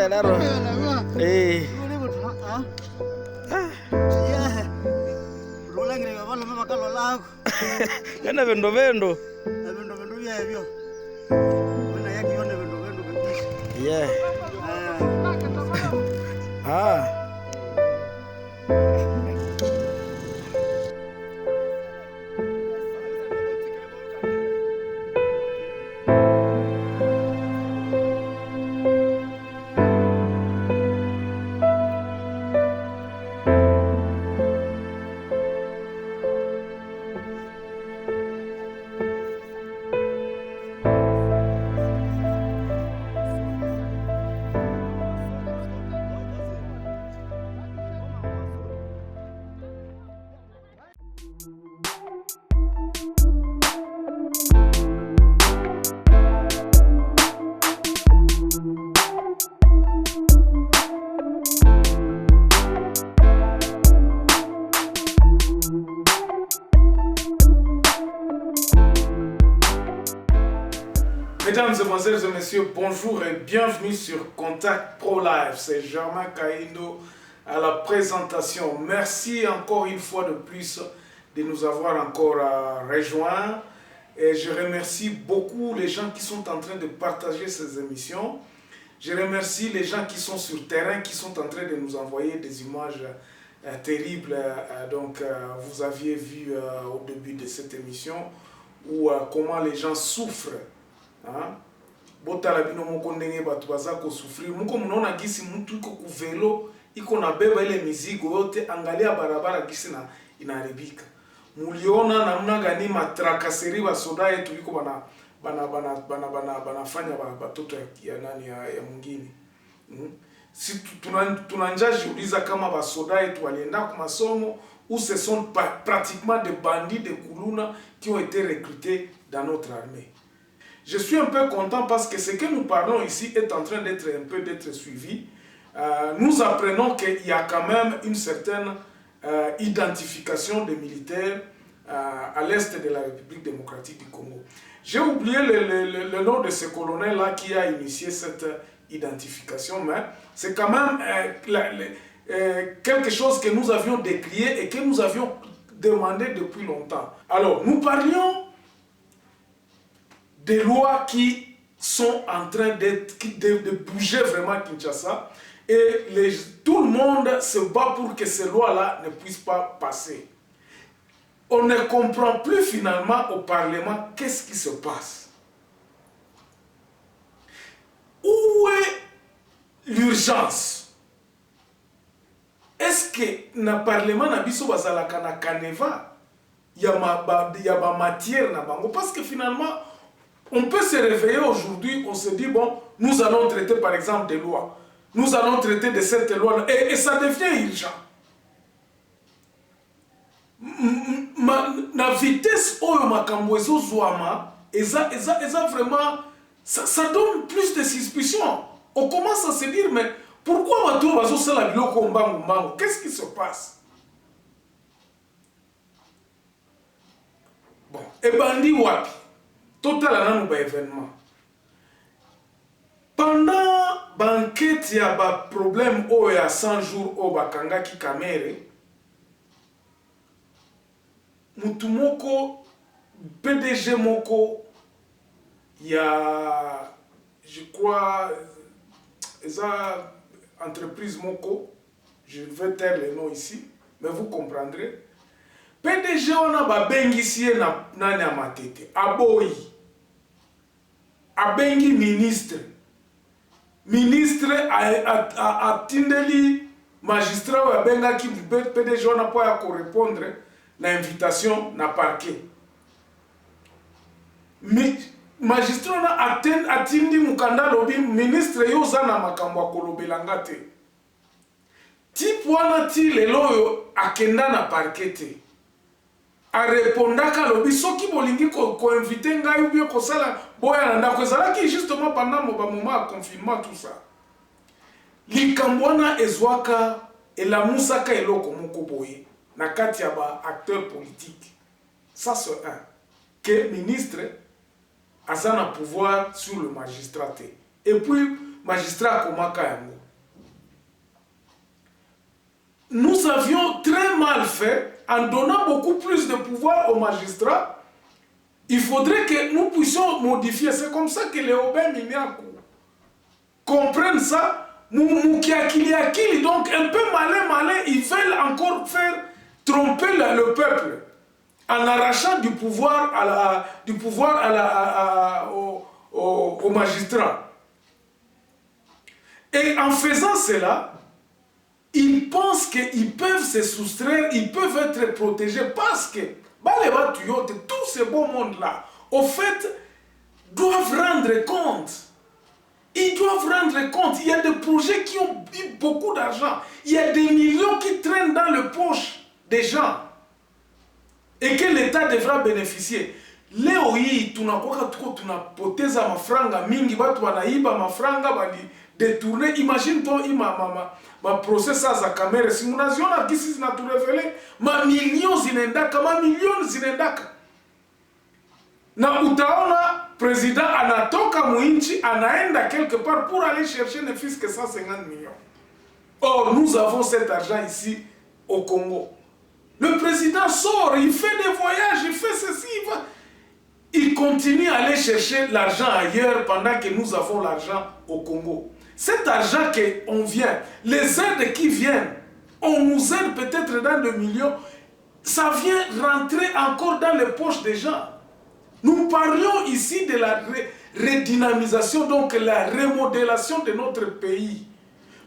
Laro. Eh. Kana vendo vendo. Yeah. Ah. Mesdames, Mesdemoiselles et Messieurs, bonjour et bienvenue sur Contact Pro Live. C'est Germain Kaindo à la présentation. Merci encore une fois de plus de nous avoir encore rejoints. Et je remercie beaucoup les gens qui sont en train de partager ces émissions. Je remercie les gens qui sont sur terrain, qui sont en train de nous envoyer des images terribles. Donc, vous aviez vu au début de cette émission où, comment les gens souffrent. Botala bino moko ndenge batu baza ko souffrir muko munaona gisi mtu iko kuvelo iko na beba ile mizigo yote, angalia barabara gisi na inaharibika. Muliona namna gani matrakaseri wa soda yetu iko banafanya batoto ya nani ya mwingine. Si tunanjaji uliza kama ba soda yetu walienda kwa masomo ou ce sont pratiquement des bandits de Kuluna qui ont été recrutés dans notre armée. Je suis un peu content parce que ce que nous parlons ici est en train d'être un peu suivi. Nous apprenons qu'il y a quand même une certaine identification des militaires à l'est de la République démocratique du Congo. J'ai oublié le nom de ce colonel-là qui a initié cette identification, mais c'est quand même quelque chose que nous avions décrié et que nous avions demandé depuis longtemps. Alors, nous parlions des lois qui sont en train de bouger vraiment Kinshasa, et tout le monde se bat pour que ces lois-là ne puissent pas passer. On ne comprend plus finalement au Parlement qu'est-ce qui se passe. Où est l'urgence? Est-ce que dans le Parlement na biso bazalaka na kaneva ya matière na bango? Parce que finalement on peut se réveiller aujourd'hui, on se dit, bon, nous allons traiter par exemple des lois. Nous allons traiter de cette loi et ça devient urgent. La vitesse où makambo ezozwama, eza vraiment, ça donne plus de suspicion. On commence à se dire, mais pourquoi bato bazosala biloko mbangu mbangu? Qu'est-ce qui se passe? Bon, et bandi wapi? Total un événement. Pendant banquette, il y a un problème où il y a 100 jours au Bakanga qui kamere. Mutumoko, PDG Moko, il y a, je crois, esa entreprise Moko, je vais taire les noms ici, mais vous comprendrez. PDG on a babengisie na nani amatete aboyi abengi ministre a tindeli magistrat ou abenga ki PDG on a pas à répondre na invitation na parquet. Magistrat on a atindi mukanda lobi ministre yo zana makambo kolobelanga te. Type wana ti lelo akenda na parquet te. A répondaka lobi soki bolingi ko inviter ngai ou bien ko sala boya na ndako ezalaki justement pendant moment à confinement tout ça. Likambwana ezwaka elamusaka eloko moko boye na kati ya ba acteurs politiques. Ça c'est un que ministre a un pouvoir sur le magistrat. Et puis magistrat komaka yango. nous avions très mal fait en donnant beaucoup plus de pouvoir aux magistrats. Il faudrait que nous puissions modifier. C'est comme ça que les Obé Miniakou comprennent ça. Moukiakiliakili, donc un peu malin, ils veulent encore faire tromper le peuple en arrachant du pouvoir aux magistrats. Et en faisant cela, ils pensent qu'ils peuvent se soustraire, ils peuvent être protégés parce que tous ces beaux mondes-là, au fait, doivent rendre compte. Ils doivent rendre compte. Il y a des projets qui ont eu beaucoup d'argent. Il y a des millions qui traînent dans le poche des gens et que l'État devra bénéficier. Leo hii tunapoteza mafranga mingi, watu wanaiba mafranga bali détourner. Imagine toi ma process za kamera si munaziona kisi zinaturevele ma millions zinaendaka na utaona président anatoka muinchi anaenda quelque part pour aller chercher ne fût-ce que 150 millions. Or nous avons cet argent ici au Congo. Le président sort, il fait des voyages, il fait ceci, il continue à aller chercher l'argent ailleurs pendant que nous avons l'argent au Congo. Cet argent qu'on vient, les aides qui viennent, on nous aide peut-être dans des millions, ça vient rentrer encore dans les poches des gens. Nous parlions ici de la redynamisation, donc la remodélation de notre pays.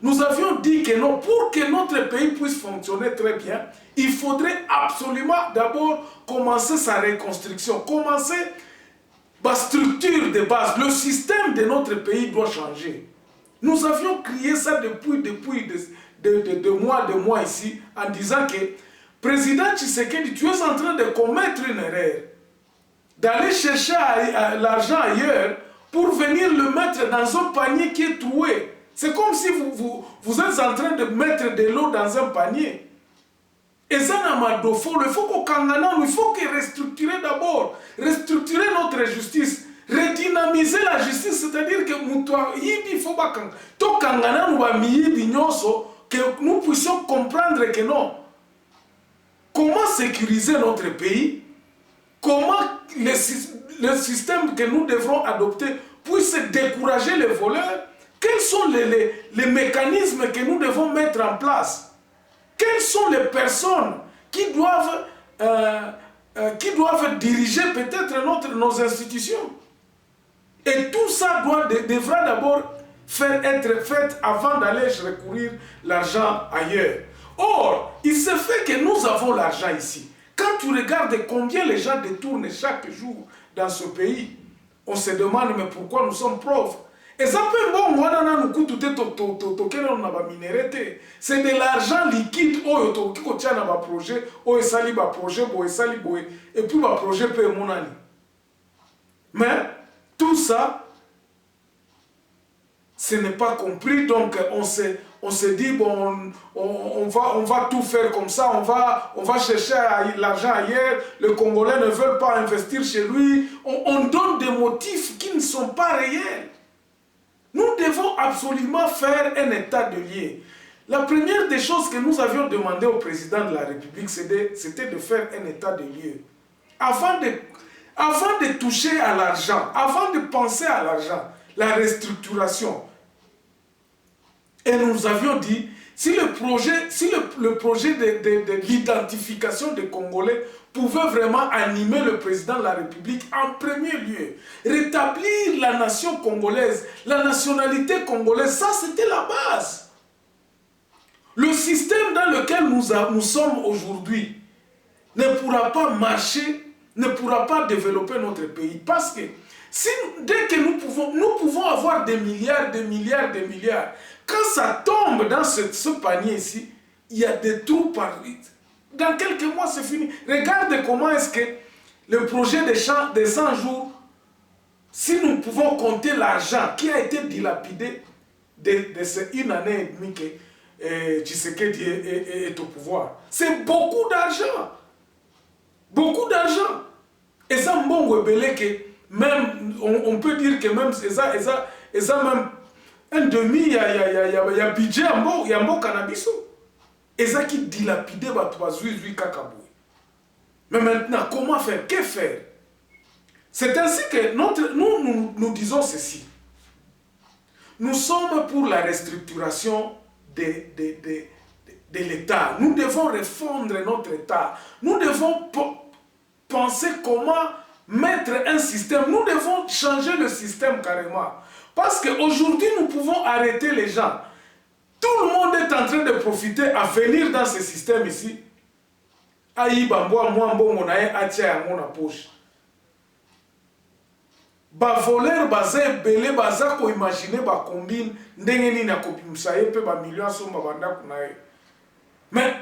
Nous avions dit que non, pour que notre pays puisse fonctionner très bien, il faudrait absolument d'abord commencer sa reconstruction, commencer la structure de base. Le système de notre pays doit changer. Nous avions crié ça depuis de mois ici, en disant que président Tshisekedi, tu es en train de commettre une erreur, d'aller chercher l'argent ailleurs pour venir le mettre dans un panier qui est troué. C'est comme si vous êtes en train de mettre de l'eau dans un panier. Et ça n'a pas de fond. Il faut qu'on restructurer d'abord. Restructurer notre justice. Redynamiser la justice. C'est-à-dire que nous puissions comprendre que non. Comment sécuriser notre pays? Comment le système que nous devrons adopter puisse décourager les voleurs? Quels sont les mécanismes que nous devons mettre en place? Quelles sont les personnes qui doivent diriger peut-être nos institutions? Et tout ça devra d'abord être fait avant d'aller recourir l'argent ailleurs. Or, il se fait que nous avons l'argent ici. Quand tu regardes combien les gens détournent chaque jour dans ce pays, on se demande mais pourquoi nous sommes pauvres. Et ça peut c'est de l'argent liquide et puis le projet peut monani. Mais tout ça, ce n'est pas compris, donc on se dit bon, on va tout faire comme ça, on va chercher l'argent ailleurs, les Congolais ne veulent pas investir chez lui, on donne des motifs qui ne sont pas réels. Nous devons absolument faire un état de lieu. La première des choses que nous avions demandé au président de la République, c'était de faire un état de lieu. Avant de toucher à l'argent, avant de penser à l'argent, la restructuration. Et nous avions dit, si le projet de l'identification des Congolais pouvait vraiment animer le président de la République en premier lieu, rétablir la nation congolaise, la nationalité congolaise, ça c'était la base. Le système dans lequel nous sommes aujourd'hui ne pourra pas marcher, ne pourra pas développer notre pays. Parce que dès que nous pouvons avoir des milliards, quand ça tombe dans ce panier ici, il y a des trous par... Dans quelques mois, c'est fini. Regarde comment est-ce que le projet des 100 jours, si nous pouvons compter l'argent qui a été dilapidé de ces 1 année et demie que Tshisekedi est au pouvoir, c'est beaucoup d'argent. Beaucoup d'argent. Et ça, même, on peut dire que même, ça même, un demi, il y a budget, il y a un bon cannabis. Et ça qui dilapidé Batouazouizui Kakaboué. Mais maintenant, comment faire? Que faire? C'est ainsi que nous disons ceci. Nous sommes pour la restructuration de l'État. Nous devons refondre notre État. Nous devons penser comment mettre un système. Nous devons changer le système carrément. Parce qu'aujourd'hui, nous pouvons arrêter les gens. Tout le monde est en train de profiter à venir dans ce système ici. Aïe, bamboa, moi, bon, on a atia à mon poche. Ba voleur, baza belé, baza ko imaginer ba combine, ndengeni na kopimsaye pe ba million somba banda kunaye. Mais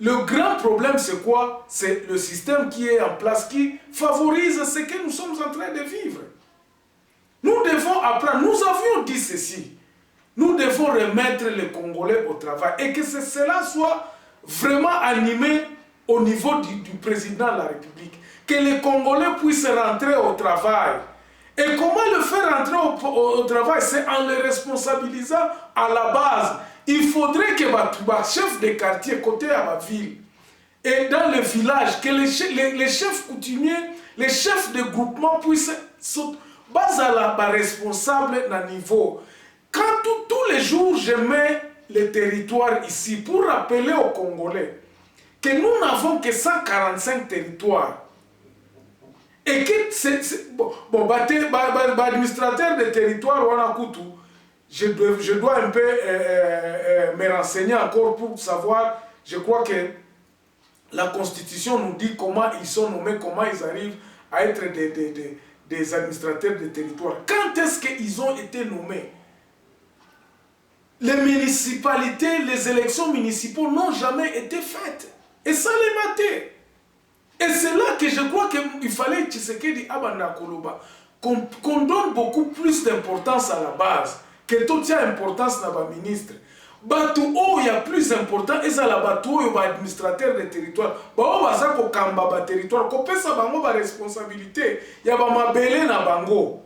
le grand problème c'est quoi? C'est le système qui est en place qui favorise ce que nous sommes en train de vivre. Nous devons apprendre, nous avions dit ceci. Nous devons remettre les Congolais au travail et que cela soit vraiment animé au niveau du président de la République. Que les Congolais puissent rentrer au travail. Et comment le faire rentrer au travail? C'est en les responsabilisant à la base. Il faudrait que les chefs de quartier, côté à la ville, et dans le village, que les chefs coutumiers, les chefs de groupement puissent baser la responsable à niveau. Quand tous les jours je mets le territoire ici pour rappeler aux Congolais que nous n'avons que 145 territoires et que administrateur de territoire je dois un peu me renseigner encore pour savoir. Je crois que la Constitution nous dit comment ils sont nommés, comment ils arrivent à être des administrateurs de territoire. Quand est-ce qu'ils ont été nommés? Les municipalités, les élections municipales n'ont jamais été faites. Et ça les matait. Et c'est là que je crois qu'il fallait Tshisekedi Abanda Koloba qu'on donne beaucoup plus d'importance à la base, que tout y a importance dans le ministre. Batou oh il y a plus important et ça la batou il y a administrateur de territoire. Ba o baza ko kamba ba territoire ko pesa bango ba responsabilité. Ya ba mabele na bango.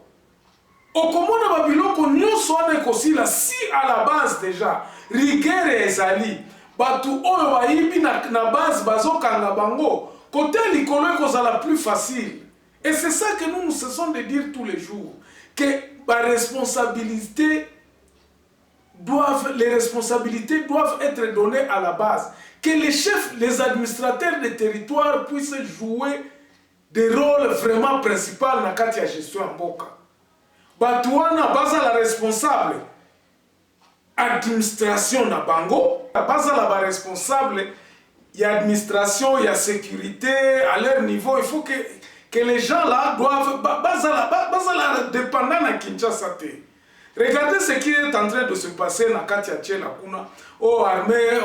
Au comment na babiloko nyonso ane kosila si à la base déjà rigueur ezali batou oyo bayibi na base bazo kanga bango côté likolo ekozala plus facile. Et c'est ça que nous cessons de dire tous les jours, que les responsabilités doivent être données à la base, que les chefs, les administrateurs des territoires puissent jouer des rôles vraiment principaux dans la gestion en Boka. Batouana basa la responsable administration na bango, basa la responsable il y a administration, il y a sécurité à leur niveau. Il faut que les gens là doivent basa la dépendant na Kinshasa. Regardez ce qui est en train de se passer dans Katia Tchela Kuna, aux armées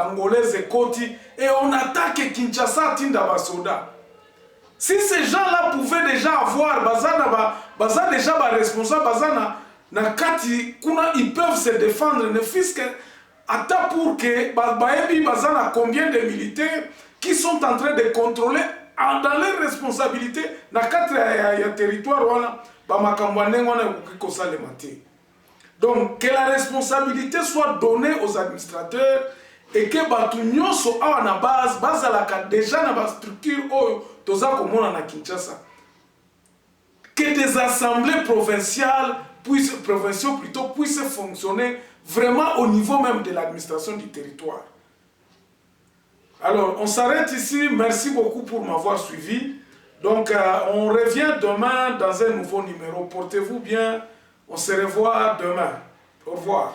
angolaises et Koti, et on attaque Kinshasa Tinda Basoda. Si ces gens-là pouvaient déjà avoir, baza déjà responsable, baza na Kati Kuna, ils peuvent se défendre, ne fût-ce que attends pour que baebi baza na combien de militaires qui sont en train de contrôler dans leurs responsabilités na Kati ya territoire wana, bamakamwane wana kukikosa le maté. Donc, que la responsabilité soit donnée aux administrateurs et que batu nyonso awa na base la déjà na ba structure oyo toza komona na Kinshasa. Que des assemblées provinciales puissent fonctionner vraiment au niveau même de l'administration du territoire. Alors, on s'arrête ici. Merci beaucoup pour m'avoir suivi. Donc, on revient demain dans un nouveau numéro. Portez-vous bien. On se revoit demain. Au revoir.